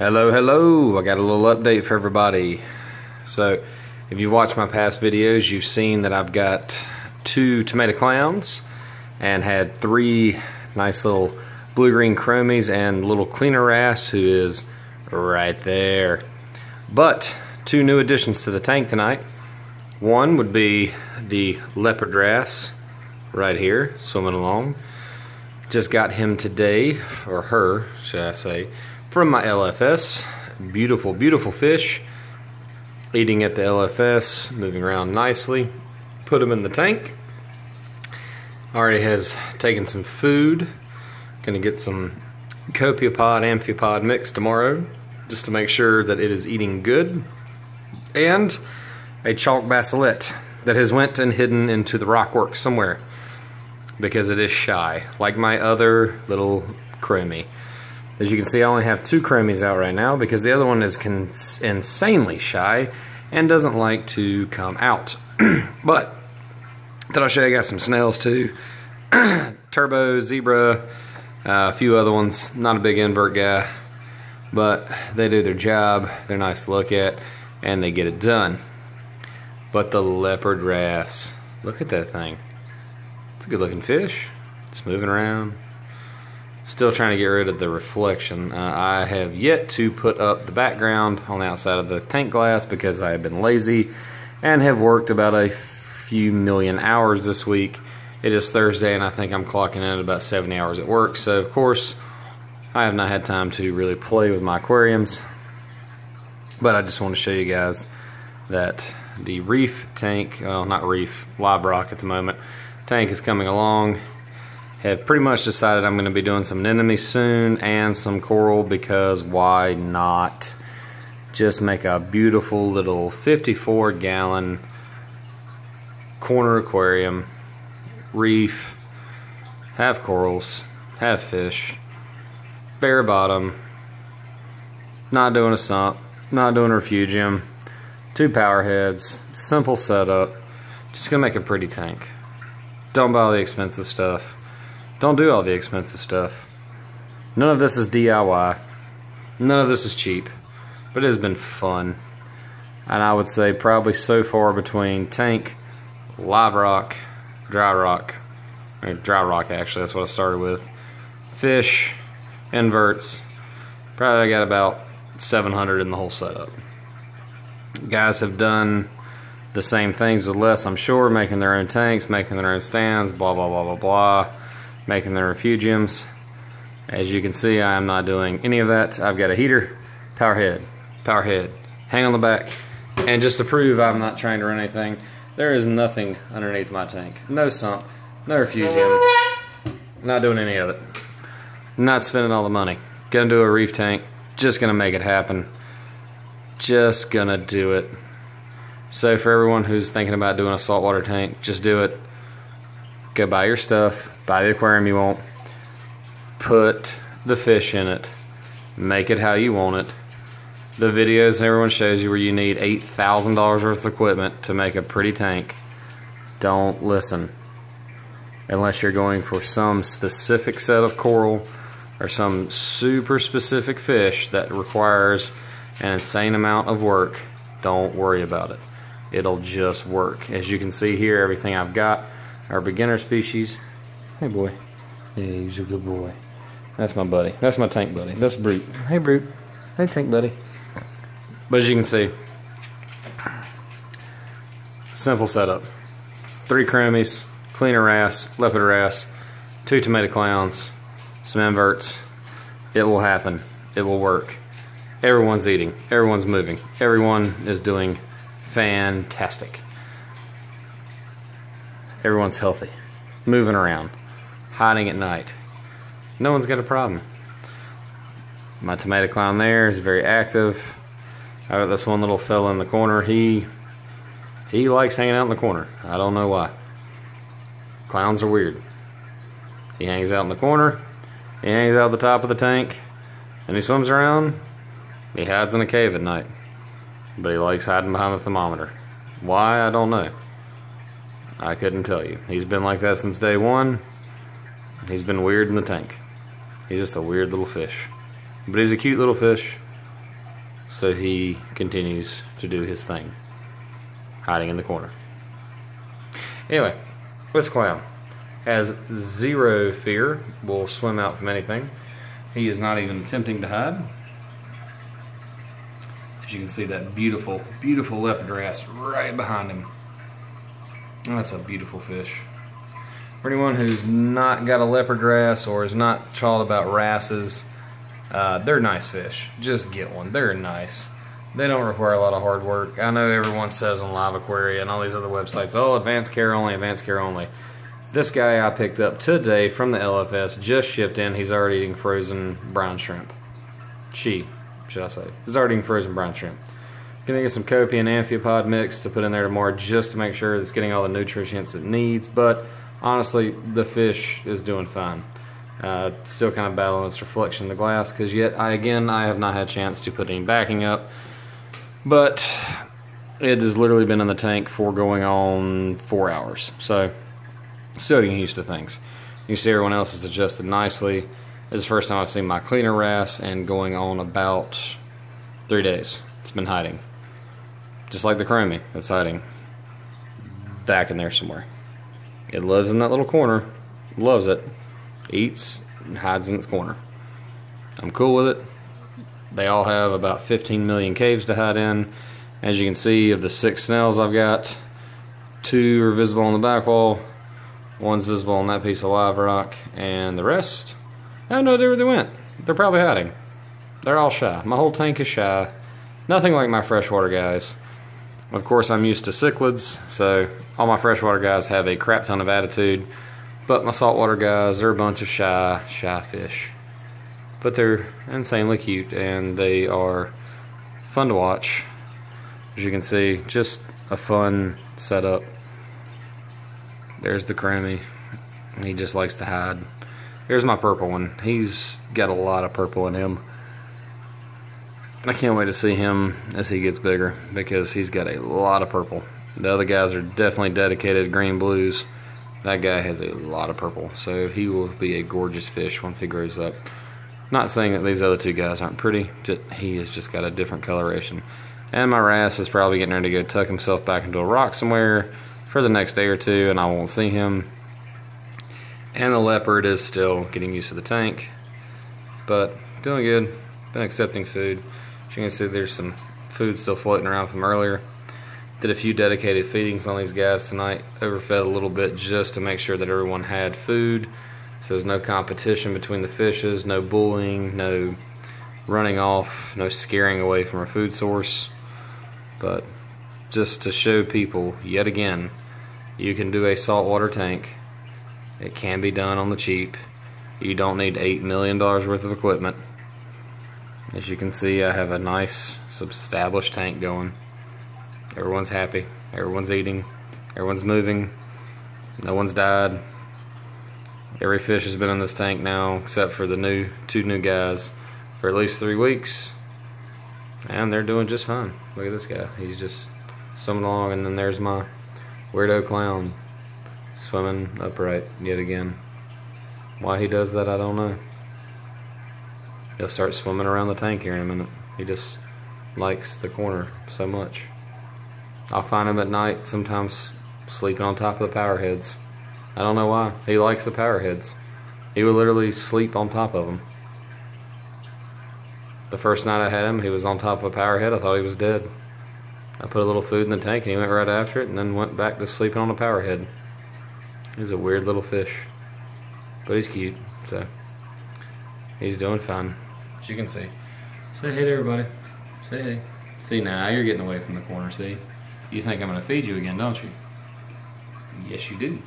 Hello, I got a little update for everybody. So, if you watched my past videos, you've seen that I've got 2 tomato clowns and had 3 nice little blue-green chromies and little cleaner wrasse, who is right there. But 2 new additions to the tank tonight. One would be the leopard wrasse right here, swimming along. Just got him today, or her, should I say, from my LFS. Beautiful, beautiful fish. Eating at the LFS, moving around nicely. Put him in the tank. Already has taken some food. Gonna get some copiapod, amphipod mix tomorrow, just to make sure that it is eating good. And a chalk bassilet that has went and hidden into the rockwork somewhere, because it is shy, like my other little chromie. As you can see, I only have 2 chromies out right now because the other one is insanely shy and doesn't like to come out. But then I'll show you guys some snails too. Turbo, zebra, a few other ones. Not a big invert guy, but they do their job. They're nice to look at and they get it done. But the leopard wrasse, look at that thing. It's a good looking fish. It's moving around. Still trying to get rid of the reflection. I have yet to put up the background on the outside of the tank glass because I have been lazy and have worked about a few million hours this week. It is Thursday and I think I'm clocking in at about 70 hours at work, so of course I have not had time to really play with my aquariums. But I just want to show you guys that the reef tank, well, not reef, live rock at the moment, tank is coming along. Have pretty much decided I'm going to be doing some anemones soon and some coral, because why not? Just make a beautiful little 54-gallon corner aquarium, reef, have corals, have fish, bare bottom, not doing a sump, not doing a refugium, 2 power heads, simple setup. Just gonna make a pretty tank. Don't buy all the expensive stuff. Don't do all the expensive stuff. None of this is DIY. None of this is cheap. But it has been fun. And I would say probably so far between tank, live rock, dry rock actually, that's what I started with, fish, inverts, probably I got about 700 in the whole setup. Guys have done the same things with less, I'm sure, making their own tanks, making their own stands, blah, blah, blah, blah, blah, making their refugiums. As you can see, I am not doing any of that. I've got a heater, power head, hang on the back, and just to prove I'm not trying to run anything, there is nothing underneath my tank. No sump, no refugium, not doing any of it. Not spending all the money. Gonna do a reef tank, just gonna make it happen. Just gonna do it. So for everyone who's thinking about doing a saltwater tank, just do it. Go buy your stuff, buy the aquarium you want, put the fish in it, make it how you want it. The videos everyone shows you where you need $8,000 worth of equipment to make a pretty tank, don't listen. Unless you're going for some specific set of coral or some super specific fish that requires an insane amount of work, don't worry about it. It'll just work. As you can see here, everything I've got are beginner species. Hey boy. Yeah, he's a good boy. That's my buddy. That's my tank buddy. That's Brute. Hey Brute. Hey tank buddy. But as you can see, simple setup. 3 chromies, cleaner wrasse, leopard wrasse, 2 tomato clowns, some inverts. It will happen. It will work. Everyone's eating. Everyone's moving. Everyone is doing fantastic. Everyone's healthy, moving around, hiding at night. No one's got a problem. My tomato clown there is very active. I got this one little fella in the corner. He likes hanging out in the corner. I don't know why. Clowns are weird. He hangs out in the corner. He hangs out at the top of the tank. And he swims around. He hides in a cave at night. But he likes hiding behind the thermometer. Why, I don't know. I couldn't tell you. He's been like that since day one. He's been weird in the tank. He's just a weird little fish. But he's a cute little fish. so he continues to do his thing, hiding in the corner. Anyway, this clown has zero fear, will swim out from anything. He is not even attempting to hide. As you can see, that beautiful, beautiful leopard wrasse right behind him. That's a beautiful fish. For anyone who's not got a leopard wrasse or is not chawed about wrasses, they're nice fish. Just get one. They're nice. They don't require a lot of hard work. I know everyone says on Live Aquaria and all these other websites, oh, advanced care only, advanced care only. This guy I picked up today from the LFS, just shipped in. He's already eating frozen brown shrimp. Should I say. He's already eating frozen brown shrimp. Gonna get some Copia and amphipod mix to put in there tomorrow just to make sure it's getting all the nutrients it needs. But honestly, the fish is doing fine. Still kind of battling its reflection in the glass because yet, I have not had a chance to put any backing up. But it has literally been in the tank for going on 4 hours. So, still getting used to things. You see everyone else is adjusted nicely. This is the first time I've seen my cleaner wrasse and going on about 3 days. It's been hiding. Just like the chromie, it's hiding back in there somewhere. It lives in that little corner, loves it, eats, and hides in its corner. I'm cool with it. They all have about 15 million caves to hide in. As you can see, of the 6 snails I've got, 2 are visible on the back wall, 1's visible on that piece of live rock, and the rest, I have no idea where they went. They're probably hiding. They're all shy. My whole tank is shy. Nothing like my freshwater guys. Of course, I'm used to cichlids, so all my freshwater guys have a crap ton of attitude, but my saltwater guys are a bunch of shy fish. But they're insanely cute, and they are fun to watch. As you can see, just a fun setup. There's the chromie. He just likes to hide. Here's my purple one. He's got a lot of purple in him. I can't wait to see him as he gets bigger because he's got a lot of purple. The other guys are definitely dedicated green blues. That guy has a lot of purple, so he will be a gorgeous fish once he grows up. Not saying that these other 2 guys aren't pretty, he has just got a different coloration. And my wrasse is probably getting ready to go tuck himself back into a rock somewhere for the next day or 2, and I won't see him. And the leopard is still getting used to the tank, but doing good. Been accepting food. As you can see, there's some food still floating around from earlier. Did a few dedicated feedings on these guys tonight. Overfed a little bit just to make sure that everyone had food. So there's no competition between the fishes, no bullying, no running off, no scaring away from our food source. But just to show people, yet again, you can do a saltwater tank. It can be done on the cheap. You don't need $8 million worth of equipment. As you can see, I have a nice established tank going. Everyone's happy, everyone's eating, everyone's moving, no one's died. Every fish has been in this tank now except for the 2 new guys for at least 3 weeks, and they're doing just fine. Look at this guy, he's just swimming along, and then there's my weirdo clown swimming upright yet again. Why he does that, I don't know. He'll start swimming around the tank here in a minute. He just likes the corner so much. I'll find him at night sometimes sleeping on top of the power heads. I don't know why. He likes the power heads. He would literally sleep on top of them. The first night I had him, he was on top of a power head. I thought he was dead. I put a little food in the tank and he went right after it and then went back to sleeping on a power head. He's a weird little fish. But he's cute, so he's doing fine. As you can see. Say hey to everybody. Say hey. See, now you're getting away from the corner, see? You think I'm going to feed you again, don't you? Yes, you do.